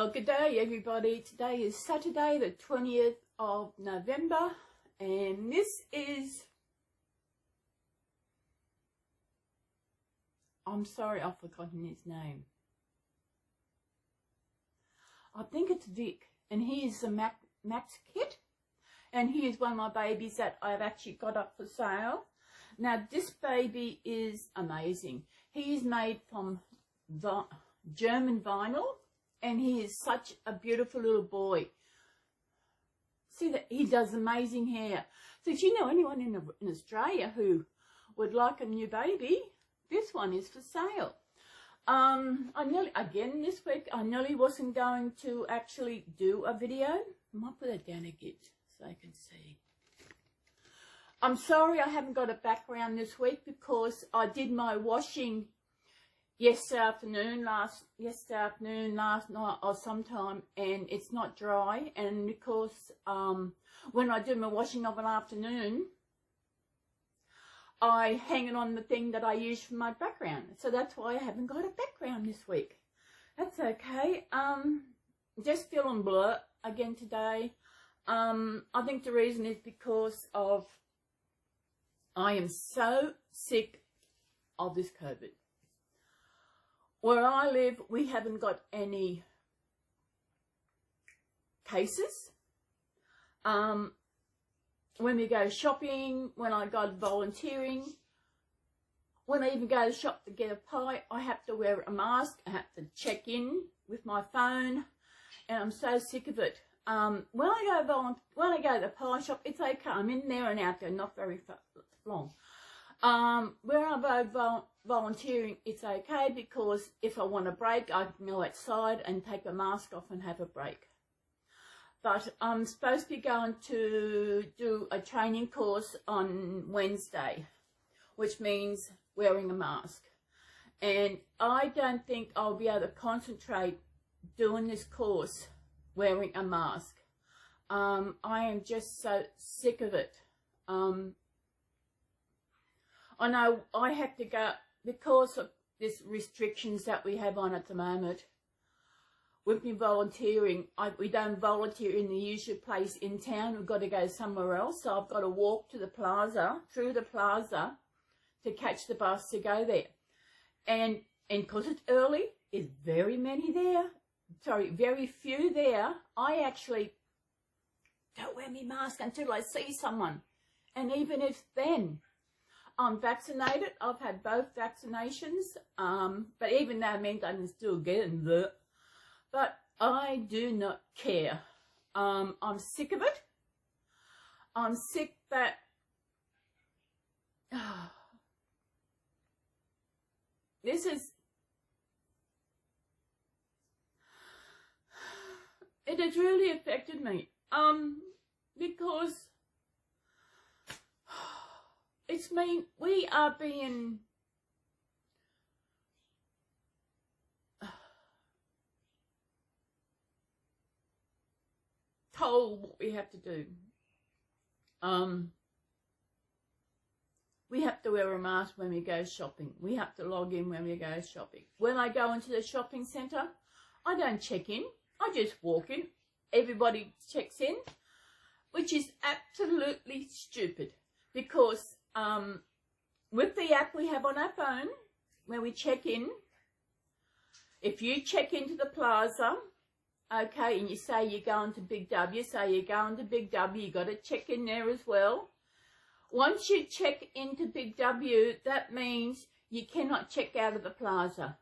Well, good day everybody. Today is Saturday the 20th of November and this is, I'm sorry I've forgotten his name. I think it's Vic, and he is the Max Kit, and he is one of my babies that I've actually got up for sale. Now this baby is amazing. He is made from German vinyl, and he is such a beautiful little boy. See that he does amazing hair. So if you know anyone in Australia who would like a new baby, this one is for sale. Again this week, I nearly wasn't going to actually do a video. I might put it down again so I can see. I'm sorry I haven't got a background this week because I did my washing yesterday afternoon, last night or sometime, and it's not dry. And because when I do my washing of an afternoon, I hang it on the thing that I use for my background. So that's why I haven't got a background this week. That's okay. Just feeling blur again today. I think the reason is because of I am so sick of this COVID. Where I live, we haven't got any cases. When we go shopping, when I go volunteering, when I even go to shop to get a pie, I have to wear a mask. I have to check in with my phone, and I'm so sick of it. When I go to the pie shop, it's okay. I'm in there and out there, not very long. Where I go volunteering, it's okay because if I want a break, I can go outside and take a mask off and have a break. But I'm supposed to be going to do a training course on Wednesday, which means wearing a mask. And I don't think I'll be able to concentrate doing this course wearing a mask. I am just so sick of it. I know I have to go because of these restrictions that we have on at the moment. With me volunteering, we don't volunteer in the usual place in town. We've got to go somewhere else. So I've got to walk to the plaza, through the plaza, to catch the bus to go there. And because it's early, there's very few there. I actually don't wear my mask until I see someone. And even if then, I'm vaccinated. I've had both vaccinations. But even that means I can still get it. But I do not care. I'm sick of it. I'm sick that it has really affected me. Because we are being told what we have to do. We have to wear a mask when we go shopping. We have to log in when we go shopping. When I go into the shopping centre, I don't check in. I just walk in. Everybody checks in, which is absolutely stupid because with the app we have on our phone, when we check in, if you check into the plaza, okay, and you say you're going to Big W, you got to check in there as well. Once you check into Big W, that means you cannot check out of the plaza.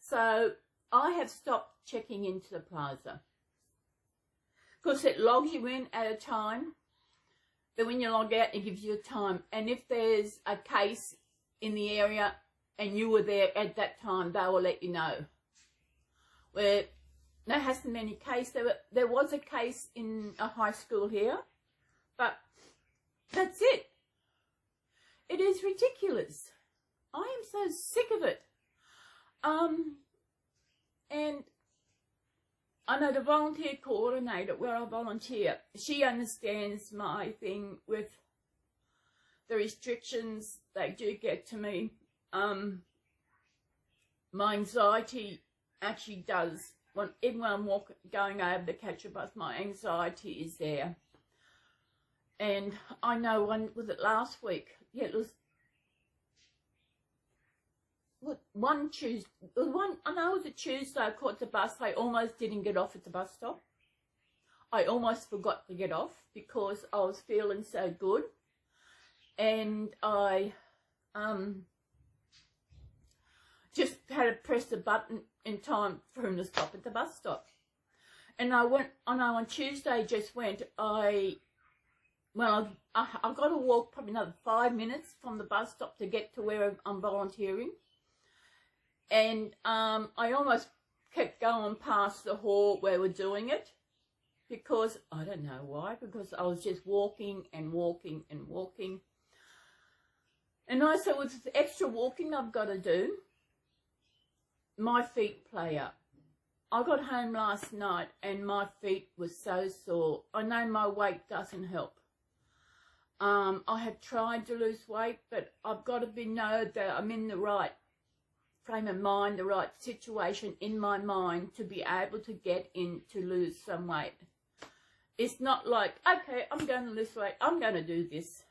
So I have stopped checking into the plaza because it logs you in at a time. Then when you log out, it gives you a time. And if there's a case in the area and you were there at that time, they will let you know. Where there hasn't been any case. There was a case in a high school here, but that's it. It is ridiculous. I am so sick of it. And I know the volunteer coordinator where I volunteer, she understands my thing with the restrictions they do get to me. My anxiety actually does even when I'm going over to catch a bus, my anxiety is there. And I know, was it last week? Yeah, it was one Tuesday. I know it was a Tuesday. I caught the bus. I almost didn't get off at the bus stop. I almost forgot to get off because I was feeling so good, and I just had to press the button in time for him to stop at the bus stop. And I know on Tuesday I've got to walk probably another 5 minutes from the bus stop to get to where I'm volunteering. And I almost kept going past the hall where we're doing it, because I don't know why, because I was just walking and walking and walking. And I said, with the extra walking I've got to do, my feet play up. I got home last night and my feet were so sore. I know my weight doesn't help. I have tried to lose weight, but I've got to know that I'm in the right frame of mind, the right situation in my mind to be able to get in to lose some weight. It's not like, okay, I'm going to lose weight, I'm going to do this.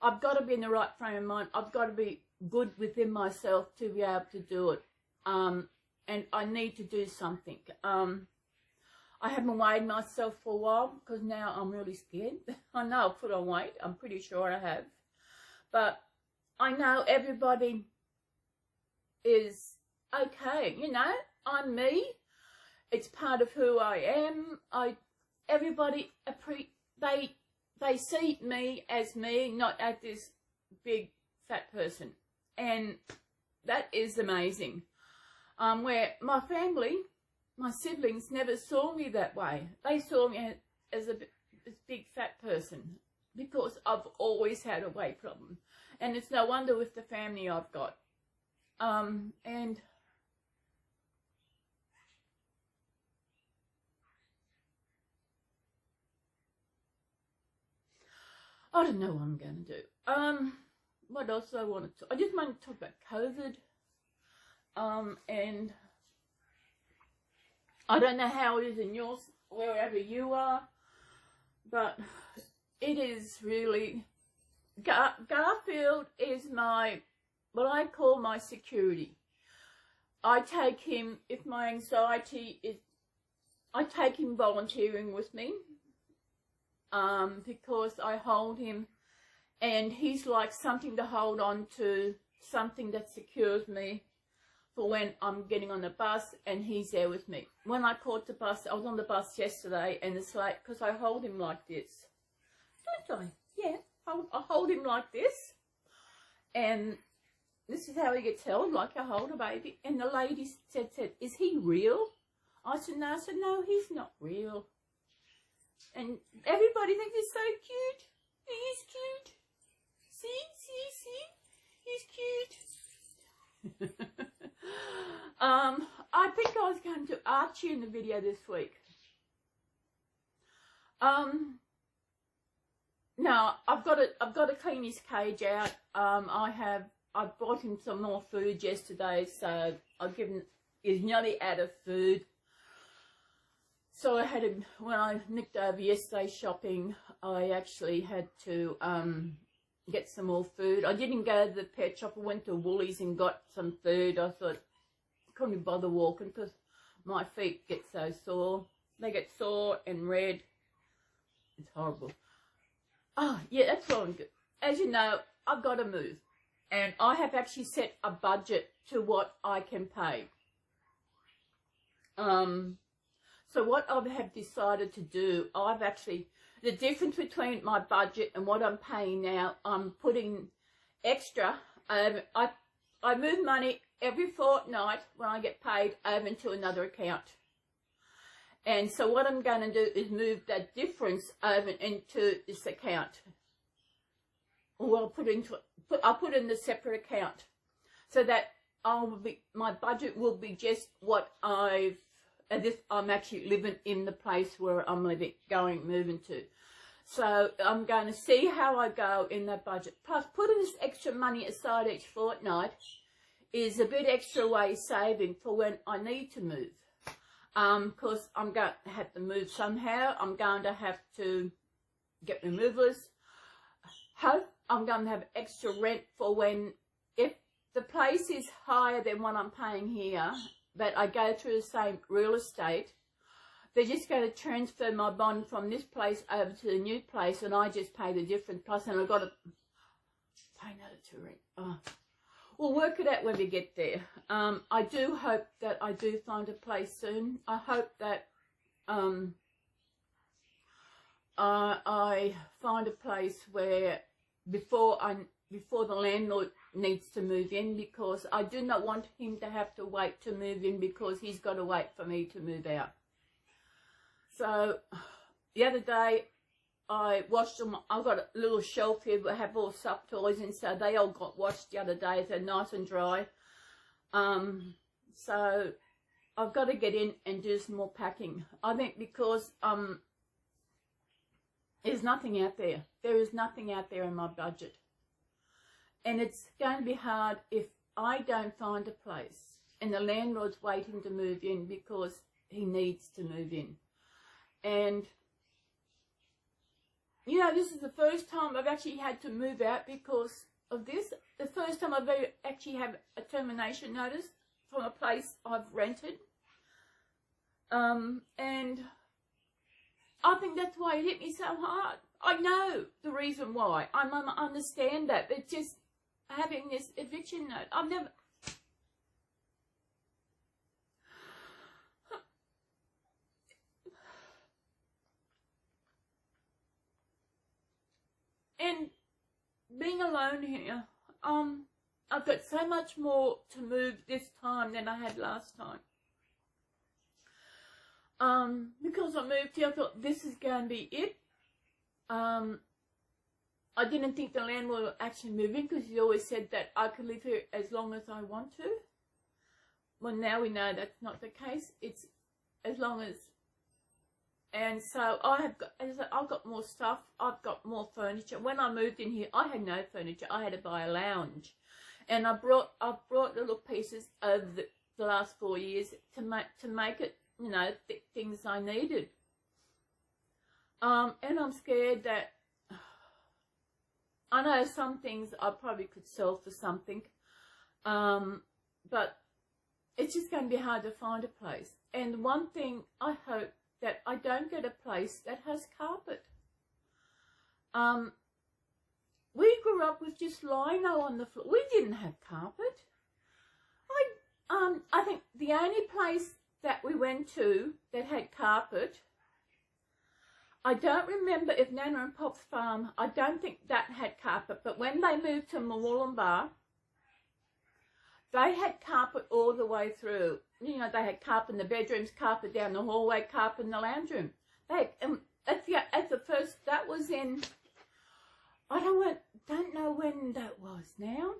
I've got to be in the right frame of mind. I've got to be good within myself to be able to do it. And I need to do something. I haven't weighed myself for a while because now I'm really scared. I know I've put on weight. I'm pretty sure I have. But I know everybody is okay. You know, I'm me. It's part of who I am. Everybody, they see me as me, not as this big fat person. And that is amazing. Where my family, my siblings never saw me that way. They saw me as this big fat person because I've always had a weight problem. And it's no wonder with the family I've got. And I don't know what I'm going to do. What else do I want to talk? I just want to talk about COVID. And I don't know how it is in yours, wherever you are, but it is really, Garfield is what I call my security. I take him, if my anxiety is, I take him volunteering with me, because I hold him, and he's like something to hold on to, something that secures me for when I'm getting on the bus and he's there with me. When I caught the bus, I was on the bus yesterday, and it's like, because I hold him like this. Don't I? Yeah, I hold him like this, and this is how he gets held, like I hold a baby. And the lady said, is he real? I said, no. I said, no, he's not real. And everybody thinks he's so cute. He is cute. See? He's cute. I think I was going to Archie in the video this week. No, I've got to clean his cage out. I bought him some more food yesterday, so I've given. He's nearly out of food. So I had to, when I nicked over yesterday shopping, I actually had to get some more food. I didn't go to the pet shop. I went to Woolies and got some food. I thought, I couldn't bother walking because my feet get so sore. They get sore and red. It's horrible. Oh, yeah, that's all I'm good. As you know, I've got to move. And I have actually set a budget to what I can pay. So what I have decided to do, the difference between my budget and what I'm paying now, I'm putting extra. I move money every fortnight when I get paid over into another account. And so what I'm going to do is move that difference over into this account. Or I'll put it in the separate account, so that my budget will be just what I'm actually living in the place where I'm moving to. So I'm going to see how I go in that budget. Plus, putting this extra money aside each fortnight is a bit extra way saving for when I need to move. because I'm going to have to move somehow. I'm going to have to get removers. Hope I'm going to have extra rent for when, if the place is higher than what I'm paying here, but I go through the same real estate, they're just going to transfer my bond from this place over to the new place, and I just pay the difference. Plus, and I've got to pay another to rent. Oh. We'll work it out when we get there. I do hope that I do find a place soon. I hope that I find a place where before the landlord needs to move in, because I do not want him to have to wait to move in because he's got to wait for me to move out. So the other day I washed them. I've got a little shelf here that have all soft toys in, so they all got washed the other day. They're nice and dry. So I've got to get in and do some more packing. I think because there's nothing out there. There is nothing out there in my budget. And it's going to be hard if I don't find a place and the landlord's waiting to move in because he needs to move in. And, you know, this is the first time I've actually had to move out because of this. The first time I've actually had a termination notice from a place I've rented. And I think that's why it hit me so hard. I know the reason why. I understand that. But just having this eviction note, I've never... And being alone here, I've got so much more to move this time than I had last time. Because I moved here, I thought this is going to be it. I didn't think the landlord would actually move in because he always said that I could live here as long as I want to. Well, now we know that's not the case. It's as long as... And so I've got more stuff. I've got more furniture. When I moved in here, I had no furniture. I had to buy a lounge. And I've brought little pieces over the last 4 years to make it, you know, things I needed. And I'm scared that I know some things I probably could sell for something, but it's just going to be hard to find a place. And one thing I hope that I don't get a place that has carpet. We grew up with just lino on the floor. We didn't have carpet. I think the only place that we went to that had carpet, I don't remember if Nana and Pop's farm, I don't think that had carpet, but when they moved to Murwillumbah, they had carpet all the way through. You know, they had carpet in the bedrooms, carpet down the hallway, carpet in the lounge room. They had, at the first, that was in, I don't know when that was now,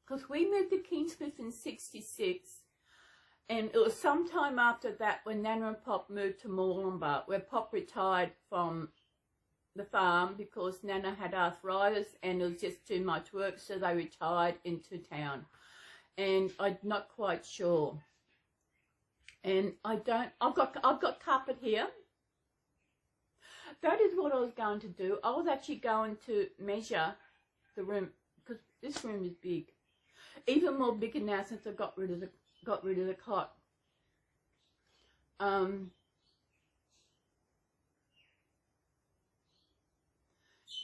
because we moved to Kingscliff in '66, and it was sometime after that when Nana and Pop moved to Murwillumbah, where Pop retired from the farm because Nana had arthritis and it was just too much work, so they retired into town. And I'm not quite sure. And I've got carpet here. That is what I was going to do. I was actually going to measure the room because this room is big, even more bigger now since I got rid of the cot.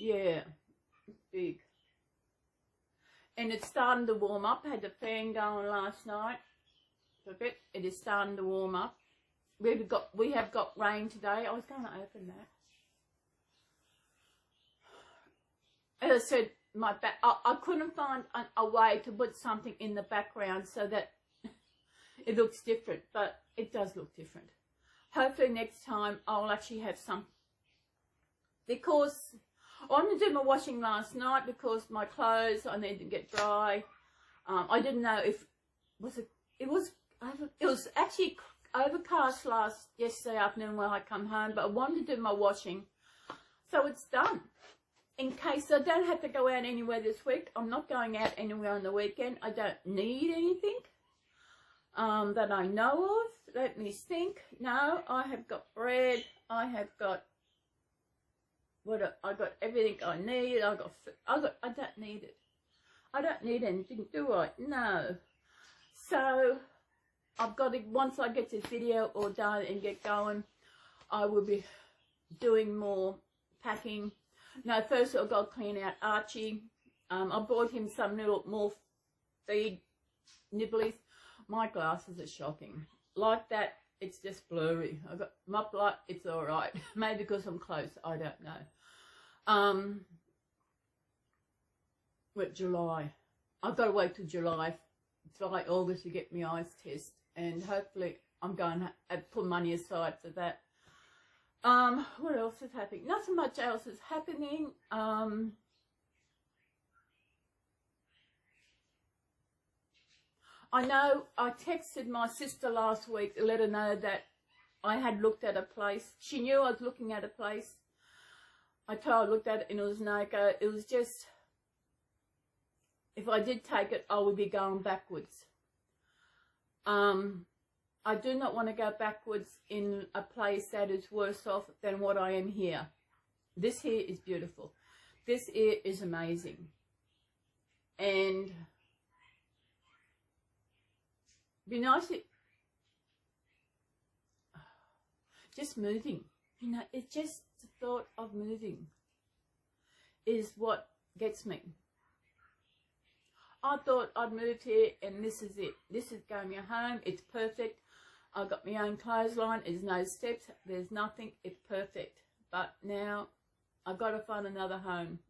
Yeah, it's big. And it's starting to warm up. I had the fan going last night for a bit. It is starting to warm up. We have got rain today. I was going to open that. As I said, I couldn't find a way to put something in the background so that it looks different, but it does look different. Hopefully next time I'll actually have some, because I didn't do my washing last night because my clothes I need to get dry. I didn't know if it was actually overcast yesterday afternoon when I come home, but I wanted to do my washing, so it's done. In case I don't have to go out anywhere this week, I'm not going out anywhere on the weekend. I don't need anything. that I know of. Let me think. No, I have got bread. I have got I got everything I need. I don't need it. I don't need anything, do I? No. So I've got to, once I get this video all done and get going, I will be doing more packing. No, first I've got to clean out Archie. I bought him some little more feed nibblies. My glasses are shocking. Like that, it's just blurry. I got my light, it's all right. Maybe because I'm close, I don't know. What, July? I've got to wait till July, August to get my eyes test, and hopefully I'm going to put money aside for that. What else is happening? Nothing much else is happening. I know I texted my sister last week to let her know that I had looked at a place. She knew I was looking at a place. I told her I looked at it and it was no go. It was just, if I did take it, I would be going backwards. I do not want to go backwards in a place that is worse off than what I am here. This here is beautiful. This here is amazing. And be nice if, just moving, you know, it's just the thought of moving is what gets me. I thought I'd moved here and this is it. This is going to home. It's perfect. I've got my own clothesline. There's no steps. There's nothing. It's perfect. But now I've got to find another home.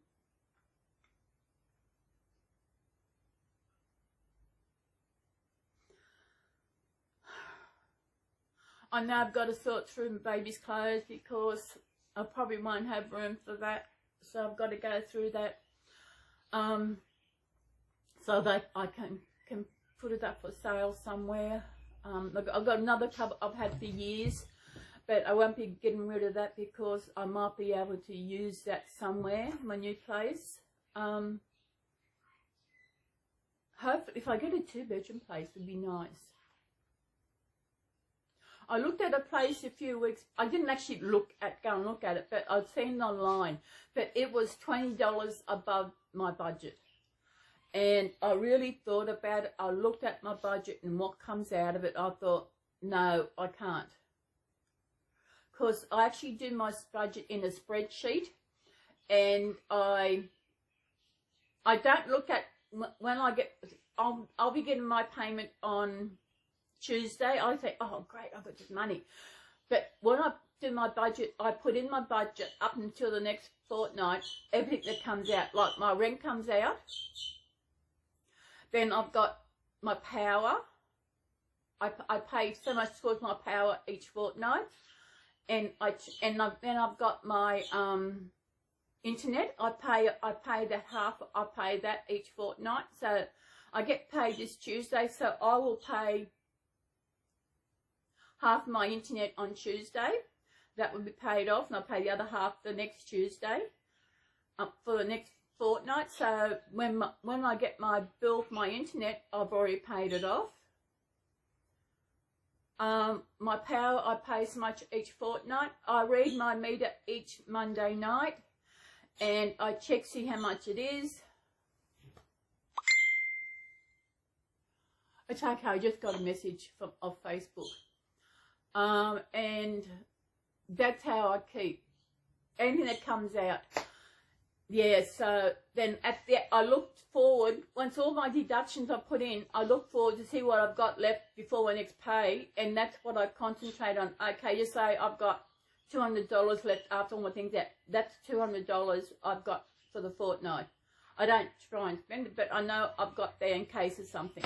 I know I've got to sort through my baby's clothes because I probably won't have room for that. So I've got to go through that. So that I can put it up for sale somewhere. I've got another cupboard I've had for years, but I won't be getting rid of that because I might be able to use that somewhere, my new place. Hopefully, if I get a 2-bedroom place, it would be nice. I looked at a place a few weeks. I didn't actually go and look at it, but I'd seen it online. But it was $20 above my budget. And I really thought about it. I looked at my budget and what comes out of it. I thought, no, I can't. Because I actually do my budget in a spreadsheet. And I don't look at, when I get, I'll be getting my payment on Tuesday. I think, oh, great, I've got this money. But when I do my budget, I put in my budget up until the next fortnight, everything that comes out. Like my rent comes out. Then I've got my power. I pay so much towards my power each fortnight, and then I've got my internet. I pay that half. I pay that each fortnight. So I get paid this Tuesday. So I will pay half my internet on Tuesday. That will be paid off, and I'll pay the other half the next Tuesday for the next fortnight. So when I get my bill for my internet, I've already paid it off. My power, I pay so much each fortnight. I read my meter each Monday night, and I check, see how much it is. It's okay, I just got a message off Facebook. And that's how I keep anything that comes out. Yeah, so then I looked forward, once all my deductions I put in, I look forward to see what I've got left before my next pay, and that's what I concentrate on. Okay, just say I've got $200 left after all my things out. That's $200 I've got for the fortnight. I don't try and spend it, but I know I've got there in case of something.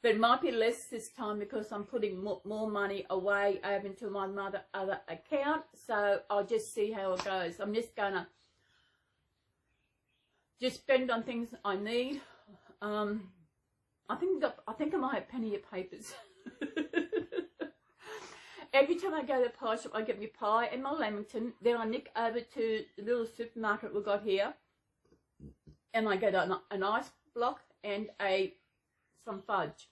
But it might be less this time because I'm putting more money away over into my other account. So I'll just see how it goes. I'm just going to just spend on things I need. I think I might have plenty of papers. Every time I go to the pie shop, I get my pie and my Lamington. Then I nick over to the little supermarket we've got here. And I get an ice block and some fudge.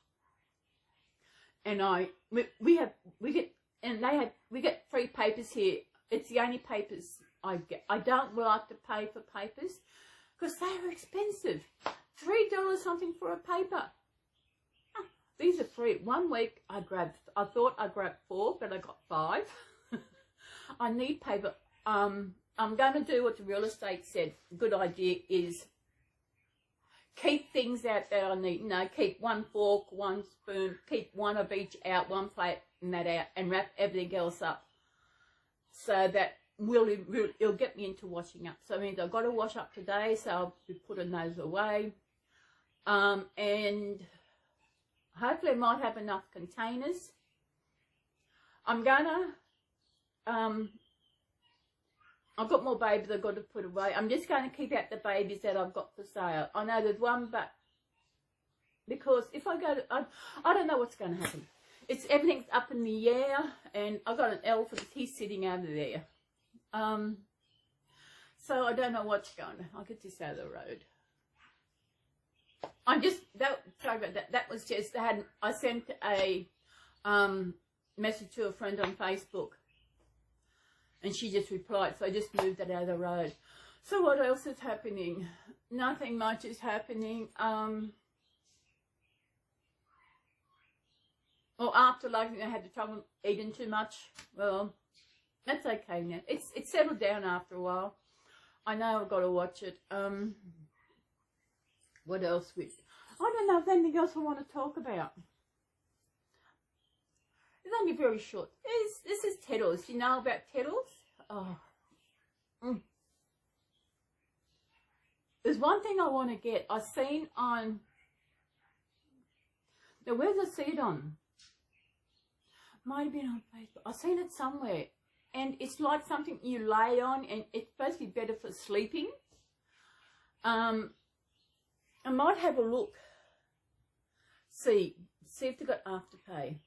And we get free papers here. It's the only papers I get. I don't like to pay for papers because they're expensive. $3 something for a paper. These are free. One week I thought I grabbed 4, but I got 5. I need paper. I'm going to do what the real estate said. Good idea is keep things out that I need. You know, keep 1 fork, 1 spoon, keep 1 of each out, 1 plate and that out, and wrap everything else up. So that it'll get me into washing up. So it means I've got to wash up today, so I'll be putting those away. And hopefully I might have enough containers. I'm gonna, I've got more babies I've got to put away. I'm just going to keep out the babies that I've got for sale. I know there's one, but because if I go to, I don't know what's going to happen. Everything's up in the air, and I've got an elephant. He's sitting over there. So I don't know what's going on. I'll get this out of the road. Sorry about that. That was just, I sent a message to a friend on Facebook, and she just replied, so I just moved it out of the road. So what else is happening? Nothing much is happening. Well, after I had the trouble eating too much, well, that's okay now. It's settled down after a while. I know I've got to watch it. What else? I don't know if there's anything else I want to talk about. It's only very short. This is Teddles. You know about Teddles? Oh. There's one thing I want to get. I've seen on... Now, where's I see it on? Might have been on Facebook. I've seen it somewhere. And it's like something you lay on, and it's supposed to be better for sleeping. I might have a look. See if they've got Afterpay.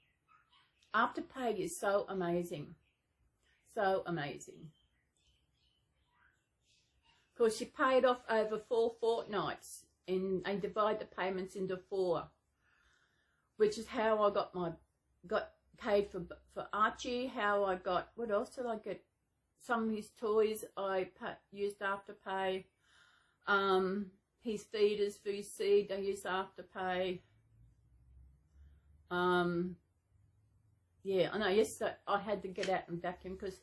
Afterpay is so amazing. So amazing. Of course, you pay it off over 4 fortnights, and they divide the payments into 4, which is how I got paid for Archie. How I got, what else did I get? Some of his toys I used Afterpay. His feeders for his seed I used Afterpay. Yeah, I know. Yesterday I had to get out and vacuum because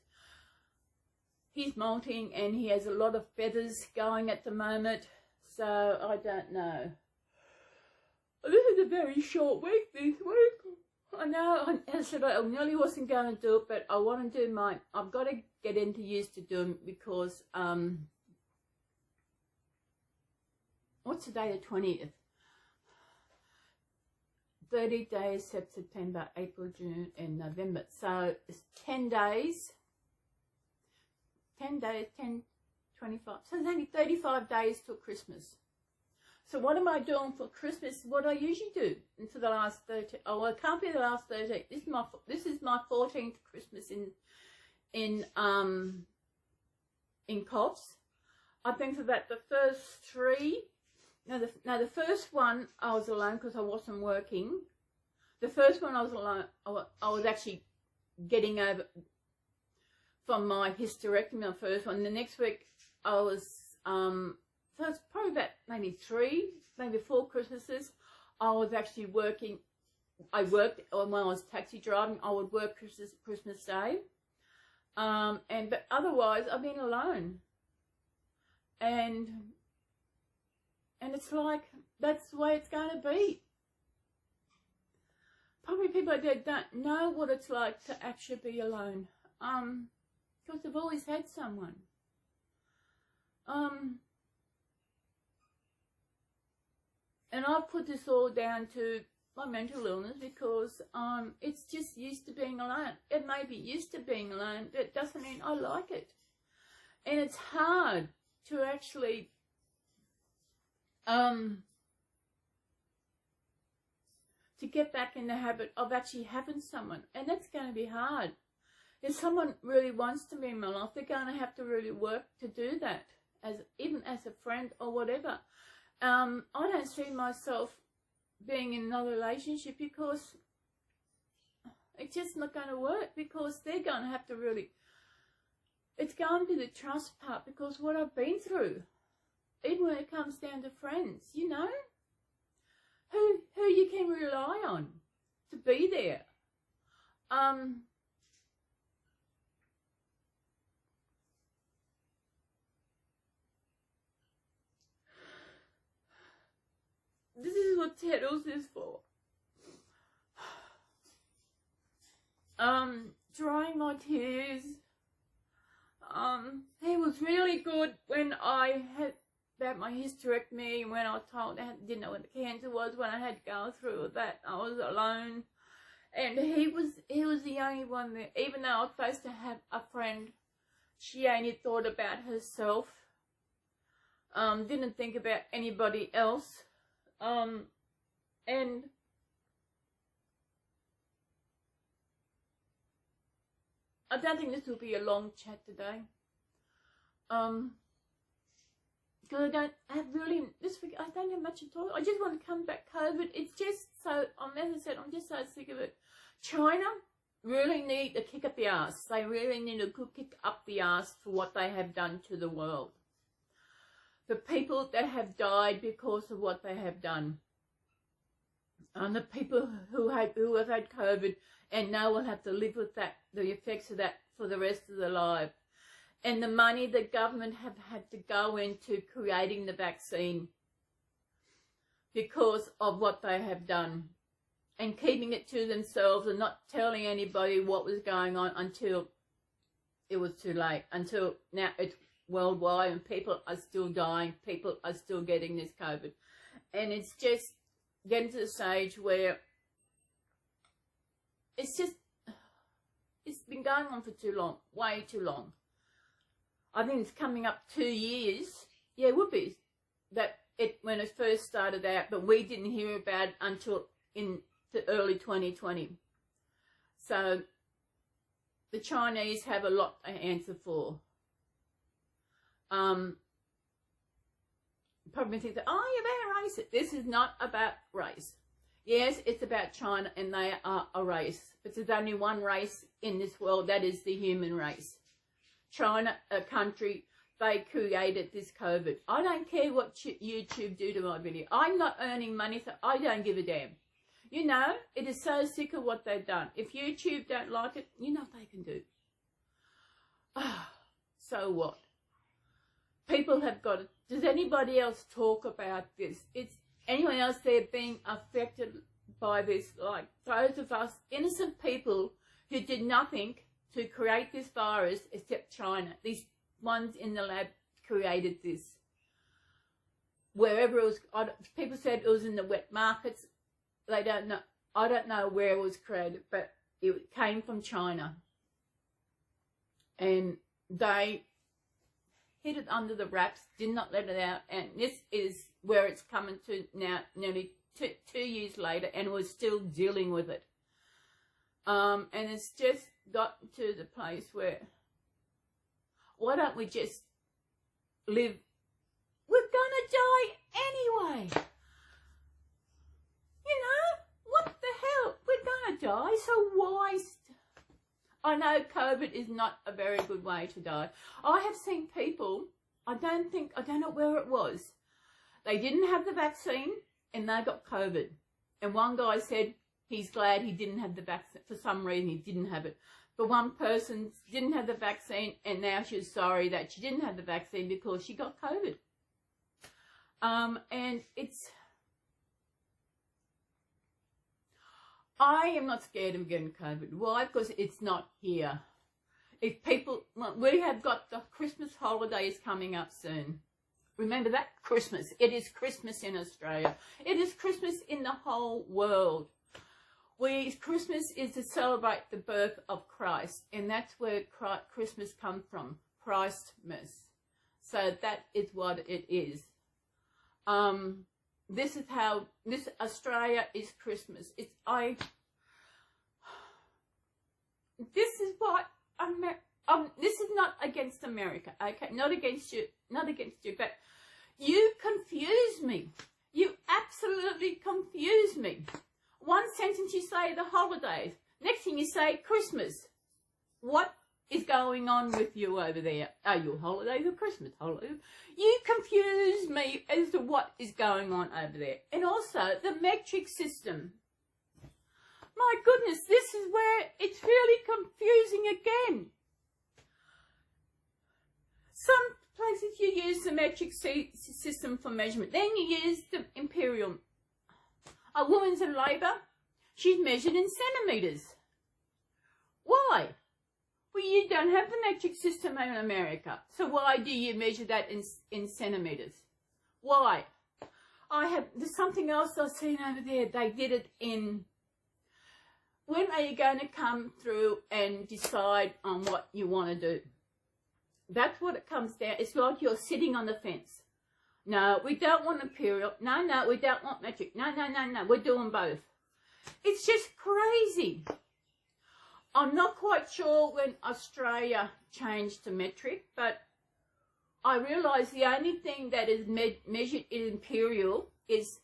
he's molting and he has a lot of feathers going at the moment. So I don't know. This is a very short week this week. I know. I said I nearly wasn't going to do it, but I want to do mine. I've got to get into used to doing because what's the day? The 20th. 30 days, September, April, June, and November. So it's 10 days. 10 days, 10, 25. So it's only 35 days till Christmas. So what am I doing for Christmas? What I usually do for the last 30. Oh, well, it can't be the last 30. This is my 14th Christmas in Coffs. I think for about the first 3. Now the first one I was alone because I wasn't working. The first one I was alone. I was actually getting over from my hysterectomy. My first one. The next week I was. So it's probably about maybe 3, maybe 4 Christmases. I was actually working. I worked when I was taxi driving. I would work Christmas Day. But otherwise I've been alone. And it's like, that's the way it's going to be. Probably people out there don't know what it's like to actually be alone. Because they've always had someone. And I put this all down to my mental illness because it's just used to being alone. It may be used to being alone, but it doesn't mean I like it. And it's hard to actually... to get back in the habit of actually having someone, and that's going to be hard. If someone really wants to be in my life, they're going to have to really work to do that, even as a friend or whatever. I don't see myself being in another relationship because it's just not going to work, because they're going to have to really, it's going to be the trust part, because what I've been through, even when it comes down to friends, you know, who you can rely on to be there. This is what Tettles is for. Drying my tears. He was really good when I had about my hysterectomy, when I told I didn't know what the cancer was, when I had to go through that. I was alone, and he was the only one there. Even though I was supposed to have a friend, she only thought about herself. Didn't think about anybody else. And I don't think this will be a long chat today. Because I don't have really, this week, I don't have much to talk. I just want to come back COVID. It's just so, as I said, I'm just so sick of it. China really need to kick up the ass. They really need to kick up the ass for what they have done to the world. The people that have died because of what they have done. And the people who have had COVID and now will have to live with that, the effects of that for the rest of their life. And the money the government have had to go into creating the vaccine because of what they have done. And keeping it to themselves and not telling anybody what was going on until it was too late. Until now it's worldwide and people are still dying. People are still getting this COVID. And it's just getting to the stage where it's been going on for too long, way too long. I think it's coming up 2 years. Yeah, it would be that when it first started out, but we didn't hear about it until in the early 2020. So the Chinese have a lot to answer for. Probably think that, oh, you're very racist. This is not about race. Yes, it's about China, and they are a race. But there's only one race in this world, that is the human race. China, a country, they created this COVID. I don't care what YouTube do to my video. I'm not earning money, so I don't give a damn. You know, it is so sick of what they've done. If YouTube don't like it, you know what they can do. So what? People have got it. Does anybody else talk about this? It's anyone else there being affected by this, like those of us innocent people who did nothing to create this virus except China. These ones in the lab created this. Wherever it was, people said it was in the wet markets. They don't know. I don't know where it was created, but it came from China. And they hid it under the wraps, did not let it out, and this is where it's coming to now, nearly two years later, and we're still dealing with it. And it's just gotten to the place where, why don't we just live? We're gonna die anyway. You know, what the hell? We're gonna die, so why? I know COVID is not a very good way to die. I have seen people, I don't know where it was. They didn't have the vaccine and they got COVID. And one guy said he's glad he didn't have the vaccine. For some reason, he didn't have it. But one person didn't have the vaccine and now she's sorry that she didn't have the vaccine because she got COVID. And it's... I am not scared of getting COVID. Why? Because it's not here. If people, we have got the Christmas holidays coming up soon. Remember that? Christmas. It is Christmas in Australia. It is Christmas in the whole world. Christmas is to celebrate the birth of Christ. And that's where Christmas comes from. Christmas. So that is what it is. This is how Australia is Christmas. This is what this is not against America, okay? Not against you, but you confuse me. say the holidays. Next thing you say Christmas. What is going on with you over there? Are your holidays or Christmas holidays? You confuse me as to what is going on over there. And also the metric system. My goodness, this is where it's really confusing again. Some places you use the metric system for measurement. Then you use the imperial. A woman's in labour, she's measured in centimetres. Why? Well, you don't have the metric system in America. So why do you measure that in centimetres? Why? There's something else I've seen over there. They did it in, when are you going to come through and decide on what you want to do? That's what it comes down. It's like you're sitting on the fence. No, we don't want imperial. No, we don't want metric. No, we're doing both. It's just crazy. I'm not quite sure when Australia changed to metric, but I realise the only thing that is measured in imperial is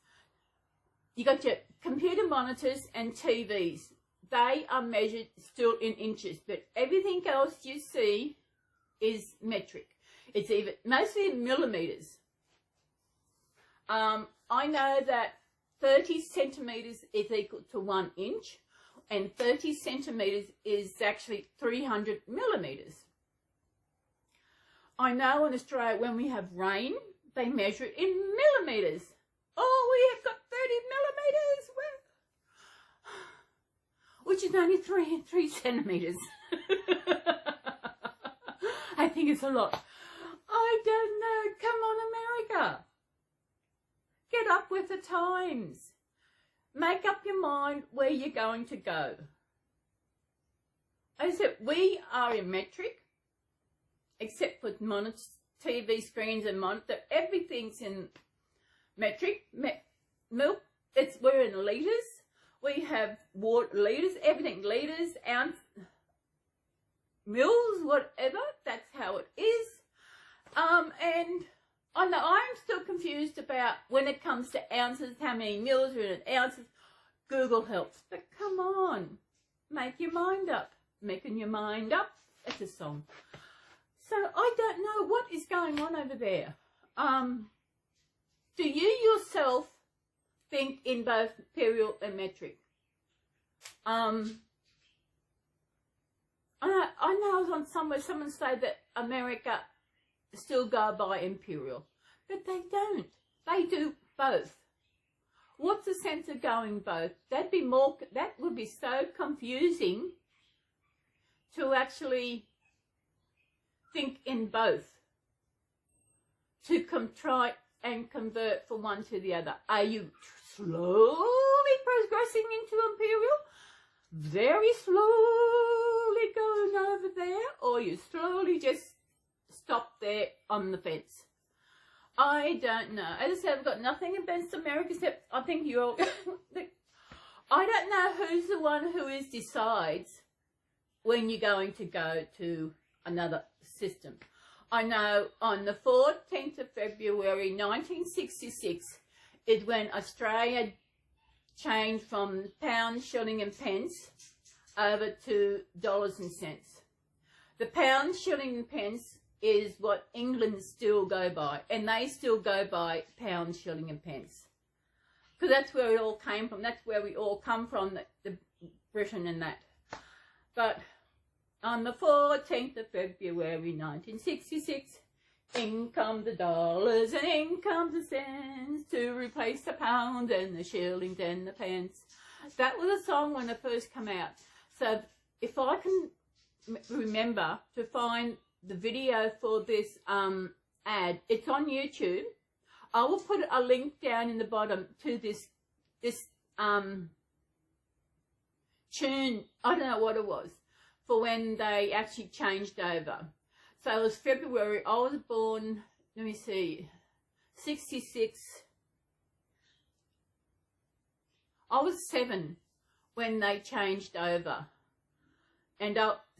you got your computer monitors and TVs. They are measured still in inches, but everything else you see is metric. It's even mostly in millimetres. I know that 30 centimetres is equal to 1 inch, and 30 centimetres is actually 300 millimetres. I know in Australia when we have rain, they measure it in millimetres. Oh, we have got 30 millimetres, which is only 3 centimetres. I think it's a lot. I don't know. Come on, America. Get up with the times. Make up your mind where you're going to go. As I said, we are in metric, except for monitors, TV screens and monitor. Everything's in metric. Milk, we're in litres. We have water, litres, everything, litres, ounce, mils, whatever. That's how it is. And I know I'm still confused about when it comes to ounces, how many mils are in an ounce. Google helps. But come on, make your mind up. Making your mind up, that's a song. So I don't know what is going on over there. Do you yourself think in both imperial and metric? I know I was on somewhere, someone said that America still go by imperial, but they don't. They do both. What's the sense of going both? That would be so confusing to actually think in both, to try and convert from one to the other. Are you slowly progressing into imperial? Very slowly going over there, or you slowly just stop there on the fence? I don't know. As I said, I've got nothing against America except I think you're... I don't know who's the one who decides when you're going to go to another system. I know on the 14th of February 1966 is when Australia changed from pounds, shilling and pence over to dollars and cents. The pound, shilling and pence is what England still go by, and they still go by pounds, shilling and pence. Because that's where it all came from. That's where we all come from, the Britain and that. But on the 14th of February 1966, in come the dollars and in comes the cents to replace the pound and the shillings and the pence. That was a song when it first came out. So if I can remember to find the video for this ad, it's on YouTube. I will put a link down in the bottom to this tune. I don't know what it was, for when they actually changed over. So it was February. I was born, let me see, 66. I was 7 when they changed over. And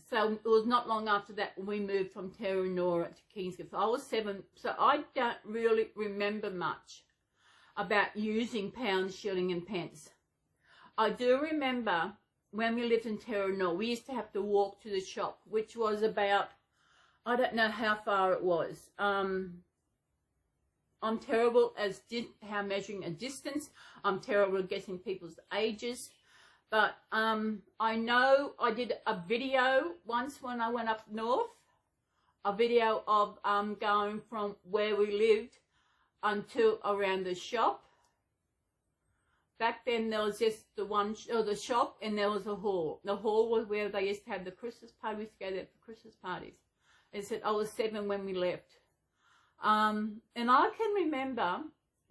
so it was not long after that when we moved from Terranora to Kingscliff. I was 7, so I don't really remember much about using pounds, shilling and pence. I do remember when we lived in Terranor, we used to have to walk to the shop, which was about, I don't know how far it was. I'm terrible as how measuring a distance. I'm terrible at guessing people's ages. But I know I did a video once when I went up north, a video of going from where we lived until around the shop. Back then there was just the shop, and there was a hall. The hall was where they used to have the Christmas party. We used to go there for Christmas parties. It said I was 7 when we left. And I can remember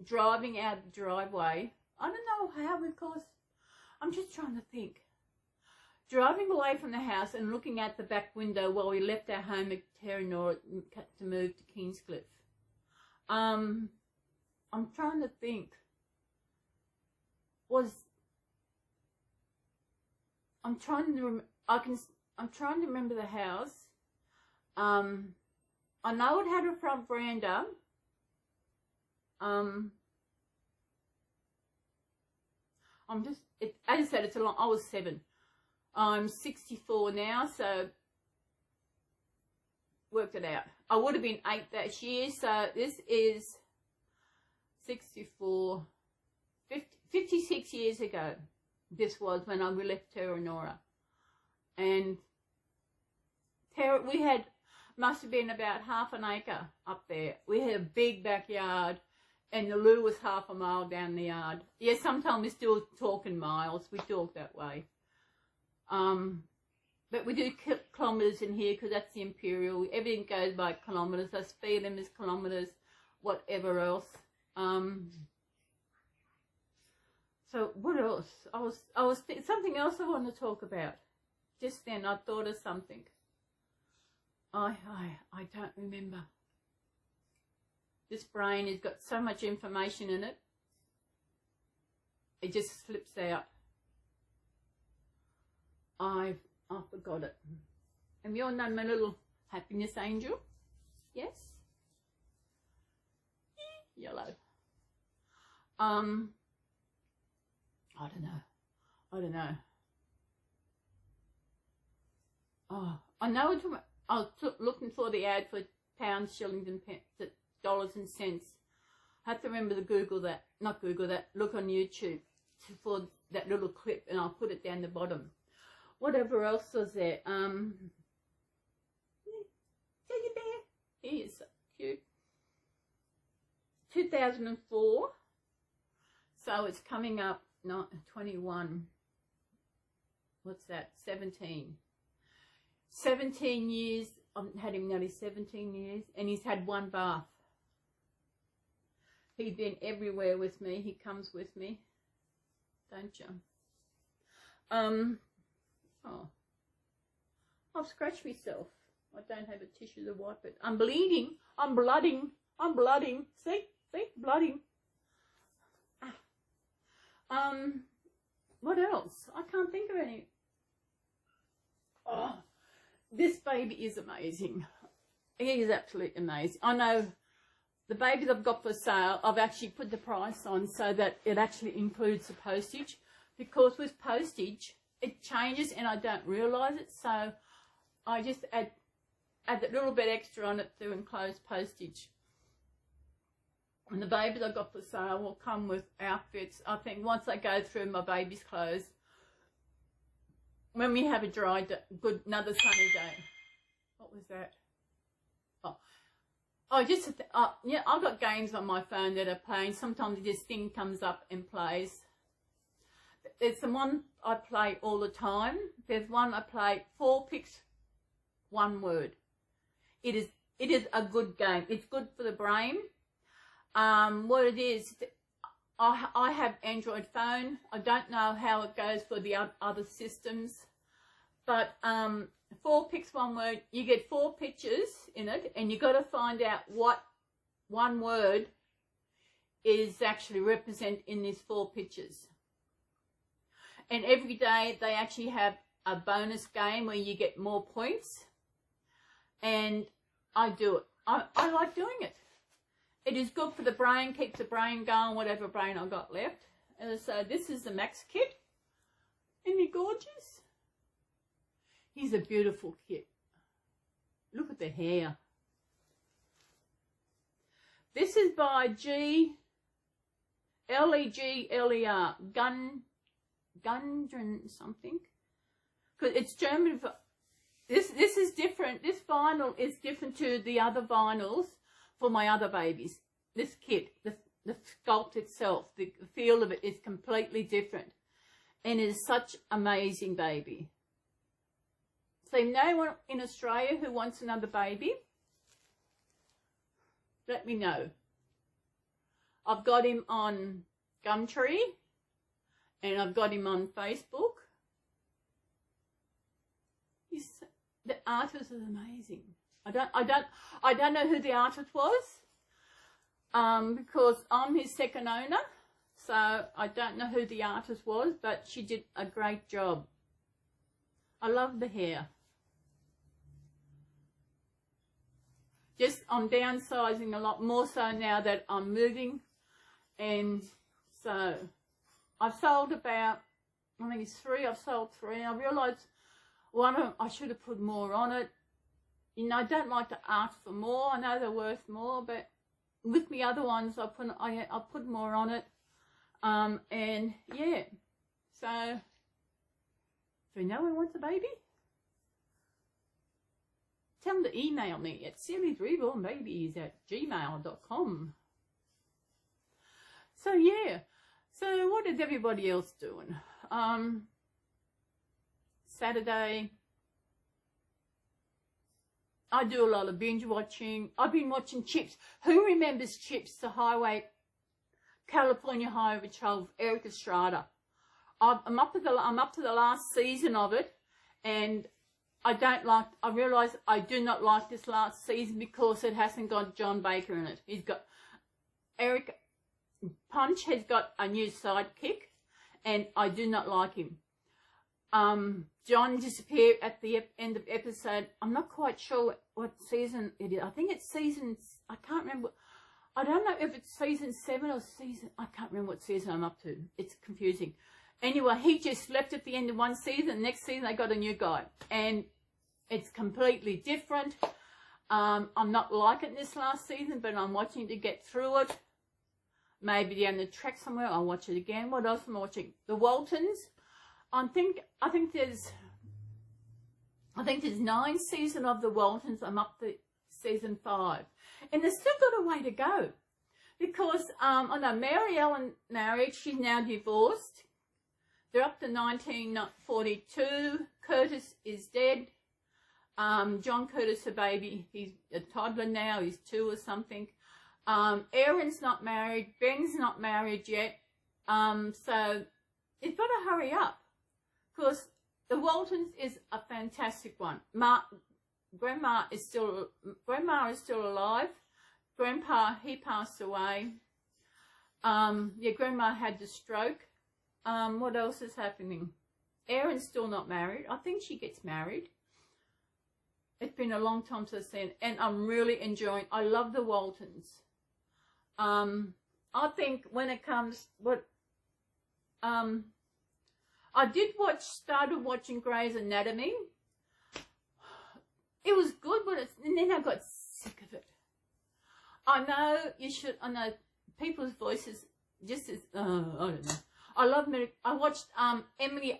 driving out the driveway. I don't know how, because I'm just trying to think. Driving away from the house and looking out the back window while we left our home at Terranor to move to Kingscliff. I'm trying to think. I'm trying to remember the house. I know it had a front veranda. As I said, I was 7. I'm 64 now, so worked it out. I would have been 8 that year, so this is 64, 56 years ago. This was when we left Terranor. And we had, must have been about half an acre up there. We had a big backyard, and the loo was half a mile down the yard. Yeah, sometimes we still talk in miles. We talk that way. But we do kilometres in here because that's the imperial. Everything goes by kilometres. I speed them as kilometres, whatever else. So what else? Something else I want to talk about. Just then I thought of something. I don't remember. This brain has got so much information in it. It just slips out. I forgot it. And you all know my little happiness angel? Yes? Yellow. I don't know. Oh, I know it. I was looking for the ad for pounds, shillings, and dollars and cents. I have to remember to look on YouTube for that little clip, and I'll put it down the bottom. Whatever else was there? Teddy bear. He is so cute. 2004. So it's coming up, not 21. What's that? 17. 17 years. I've had him nearly 17 years, and he's had 1 bath. He's been everywhere with me. He comes with me. Don't you? Oh, I've scratched myself. I don't have a tissue to wipe it. I'm bleeding. I'm blooding. I'm blooding. See, blooding. What else? I can't think of any. Oh, this baby is amazing. He is absolutely amazing. I know the babies I've got for sale, I've actually put the price on so that it actually includes the postage, because with postage it changes and I don't realise it, so I just add that little bit extra on it to enclose postage. And the babies I've got for sale will come with outfits. I think once I go through my baby's clothes, when we have a dry day, another sunny day. What was that? Yeah, I've got games on my phone that are playing. Sometimes this thing comes up and plays. There's the one I play all the time. There's one I play 4 picks, 1 word. It is a good game. It's good for the brain. What it is, I have Android phone. I don't know how it goes for the other systems, but 4 picks, 1 word. You get 4 pictures in it, and you got to find out what 1 word is actually represent in these 4 pictures. And every day they actually have a bonus game where you get more points, and I do it. I like doing it. It is good for the brain, keeps the brain going, whatever brain I've got left. And so this is the Max kit. Isn't he gorgeous? He's a beautiful kid. Look at the hair. This is by Legler, Gundren something. Because it's German. This is different. This vinyl is different to the other vinyls for my other babies. This kit, the sculpt itself, the feel of it is completely different. And it is such amazing baby. So if anyone in Australia who wants another baby, let me know. I've got him on Gumtree and I've got him on Facebook. The artist is amazing. I don't know who the artist was, because I'm his second owner, so I don't know who the artist was, but she did a great job. I love the hair. Just I'm downsizing a lot more so now that I'm moving, and so I've sold about, I think it's 3. I've sold 3, and I realised one I should have put more on it. You know, I don't like to ask for more. I know they're worth more, but with the other ones, I put more on it. And yeah, so if anyone wants a baby, tell them to email me at CelysRebornBabies@gmail.com. So yeah, so what is everybody else doing? Saturday, I do a lot of binge watching. I've been watching Chips. Who remembers Chips, the California Highway Patrol, Eric Estrada? I'm up to the last season of it, and I realise I do not like this last season because it hasn't got John Baker in it. He's got Eric Punch has got a new sidekick, and I do not like him. John disappeared at the end of episode. I'm not quite sure what season it is. I think it's season, I can't remember. I don't know if it's season 7 or I can't remember what season I'm up to. It's confusing. Anyway, he just left at the end of one season. Next season they got a new guy, and it's completely different. I'm not liking this last season, but I'm watching to get through it. Maybe down the track somewhere I'll watch it again. What else am I watching? The Waltons. I think there's 9 seasons of the Waltons. I'm up to season 5, and there's still got a way to go, because I know Mary Ellen married. She's now divorced. They're up to 1942. Curtis is dead. John Curtis, a baby. He's a toddler now. He's 2 or something. Aaron's not married. Ben's not married yet. So it's got to hurry up, because the Waltons is a fantastic one. Grandma is still alive. Grandpa, he passed away. Yeah, Grandma had the stroke. What else is happening? Erin's still not married. I think she gets married. It's been a long time since then, and I'm really enjoying. I love the Waltons. I think when it comes, I started watching Grey's Anatomy. It was good, and then I got sick of it. I know people's voices just as, I don't know. I watched Emily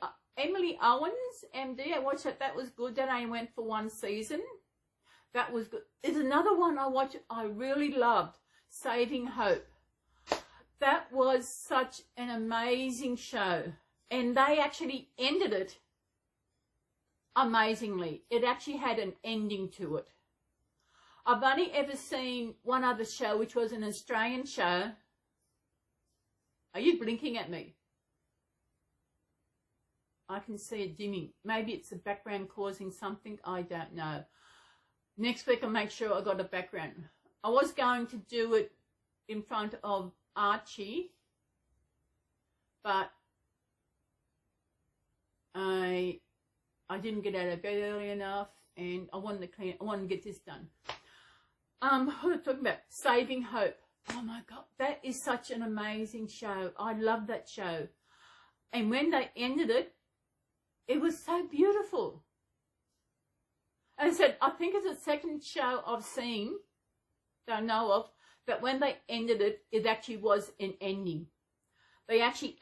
Owens, MD. I watched that. That was good. That only went for 1 season. That was good. There's another one I watched I really loved, Saving Hope. That was such an amazing show. And they actually ended it amazingly. It actually had an ending to it. I've only ever seen one other show, which was an Australian show. Are you blinking at me? I can see it dimming. Maybe it's the background causing something. I don't know. Next week I'll make sure I got a background. I was going to do it in front of Archie, but I didn't get out of bed early enough, and I wanted to get this done. What are we talking about? Saving Hope. Oh my God, that is such an amazing show. I love that show. And when they ended it, it was so beautiful. And I said, I think it's the second show I've seen that I know of that when they ended it, it actually was an ending. They actually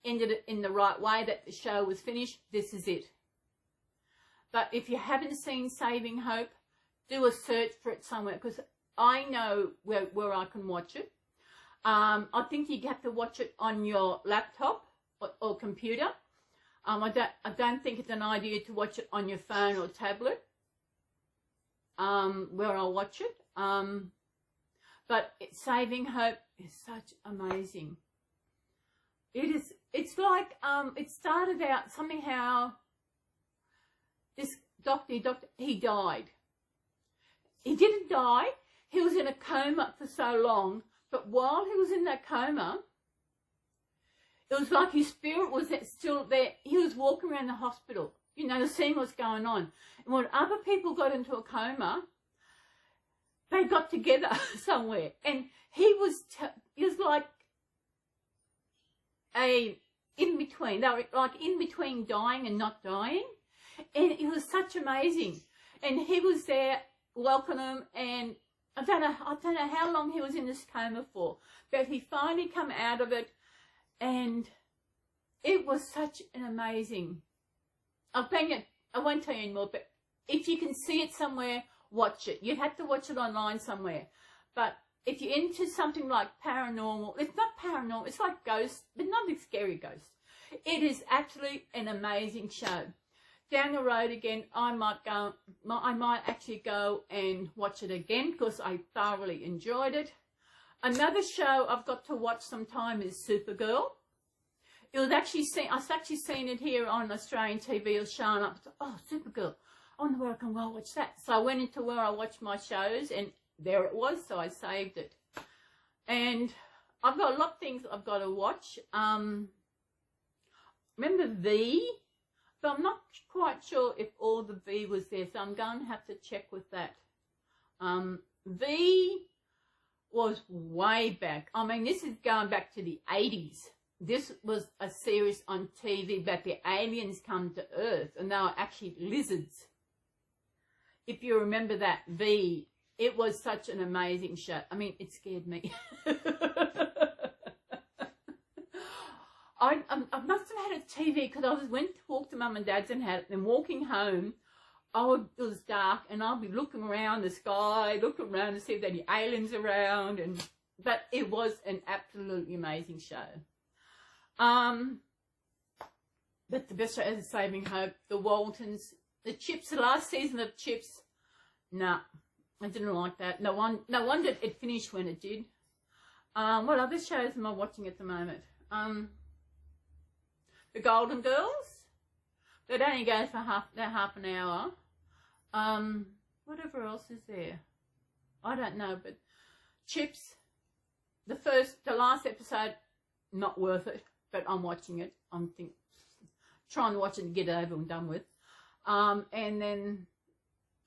ended it in the right way, that the show was finished. This is it. But if you haven't seen Saving Hope, do a search for it somewhere, because I know where I can watch it. I think you have to watch it on your laptop or computer. I don't think it's an idea to watch it on your phone or tablet. Where I'll watch it. But Saving Hope is such amazing. It's like, it started out somehow, this doctor, he died. He didn't die. He was in a coma for so long, but while he was in that coma, it was like his spirit was still there. He was walking around the hospital, you know, seeing what's going on. And when other people got into a coma, they got together somewhere. And he was like in between. They were like in between dying and not dying. And it was such amazing. And he was there welcoming them, and I don't know how long he was in this coma for, but he finally come out of it, and it was such an amazing. I won't tell you anymore, but if you can see it somewhere, watch it. You have to watch it online somewhere. But if you're into something like paranormal, it's not paranormal, it's like ghosts, but not a scary ghost. It is absolutely an amazing show. Down the road again, I might actually go and watch it again, because I thoroughly enjoyed it. Another show I've got to watch sometime is Supergirl. It was actually I've actually seen it here on Australian TV. It was showing up. Oh, Supergirl. I wonder where I can go watch that. So I went into where I watch my shows, and there it was. So I saved it. And I've got a lot of things I've got to watch. Remember V? But I'm not quite sure if all the V was there, so I'm going to have to check with that. V was way back. I mean, this is going back to the 80s. This was a series on TV about the aliens come to Earth, and they were actually lizards. If you remember that, V, it was such an amazing show. I mean, it scared me. I must have had a TV, because I went to walk to Mum and Dad's and had it, and walking home, it was dark, and I'll be looking around the sky, looking around to see if there are any aliens around, but it was an absolutely amazing show. But the best show is Saving Hope, the Waltons, the Chips, the last season of Chips. Nah, I didn't like that. No wonder it finished when it did. What other shows am I watching at the moment? The Golden Girls. That only goes for half an hour. Whatever else is there? I don't know, but Chips. The last episode, not worth it, but I'm watching it. I'm trying to watch it and get it over and done with. And then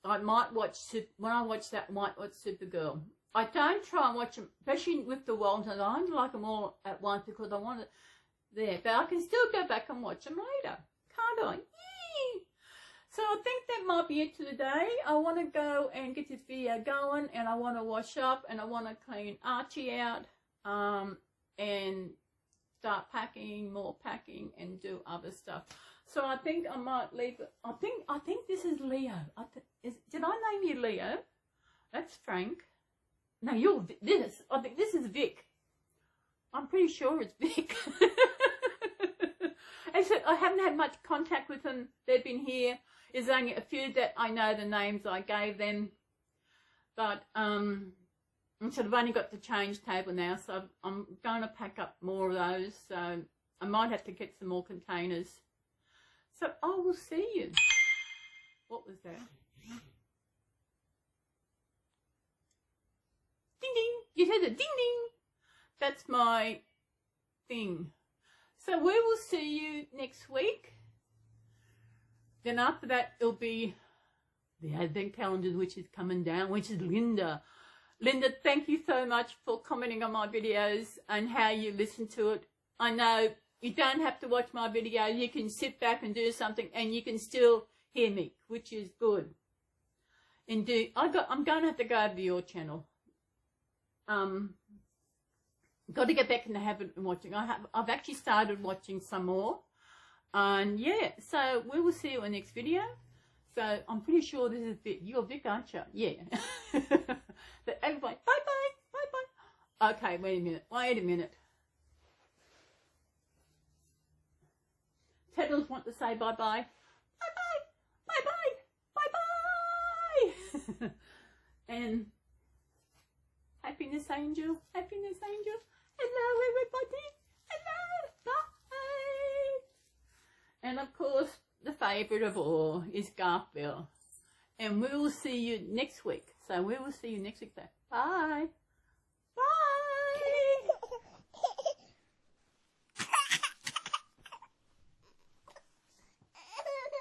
I might watch, when I watch that, I might watch Supergirl. I don't try and watch them, especially with the Waltons. I don't like them all at once, because I want it there. But I can still go back and watch them later, can't I? Yee! So I think that might be it for today. I want to go and get this video going, and I want to wash up, and I want to clean Archie out, and start packing, more packing, and do other stuff. So I think I might leave it. I think this is Leo. Did I name you Leo? That's Frank. No, you're this. I think this is Vic. I'm pretty sure it's Vic. Except I haven't had much contact with them. They've been here. There's only a few that I know the names I gave them. But and so I've only got the change table now, so I'm going to pack up more of those. So I might have to get some more containers. So I will see you. What was that? Ding ding. You heard a ding ding. That's my thing. So we will see you next week. Then after that, it'll be the Advent calendar, which is coming down, which is Linda. Linda, thank you so much for commenting on my videos and how you listen to it. I know You don't have to watch my video. You can sit back and do something and you can still hear me, which is good. I'm going to have to go over to your channel. Got to get back in the habit of watching. I've actually started watching some more. And yeah, so we will see you in the next video. So I'm pretty sure this is Vic. You're Vic, aren't you? Yeah. But everybody, bye-bye, bye-bye. Okay, wait a minute. Teddles want to say bye-bye. Bye-bye, bye-bye, bye-bye. And happiness angel, hello everybody, hello, bye. And of course, the favourite of all is Garfield. And we will see you next week. So we will see you next week. Bye.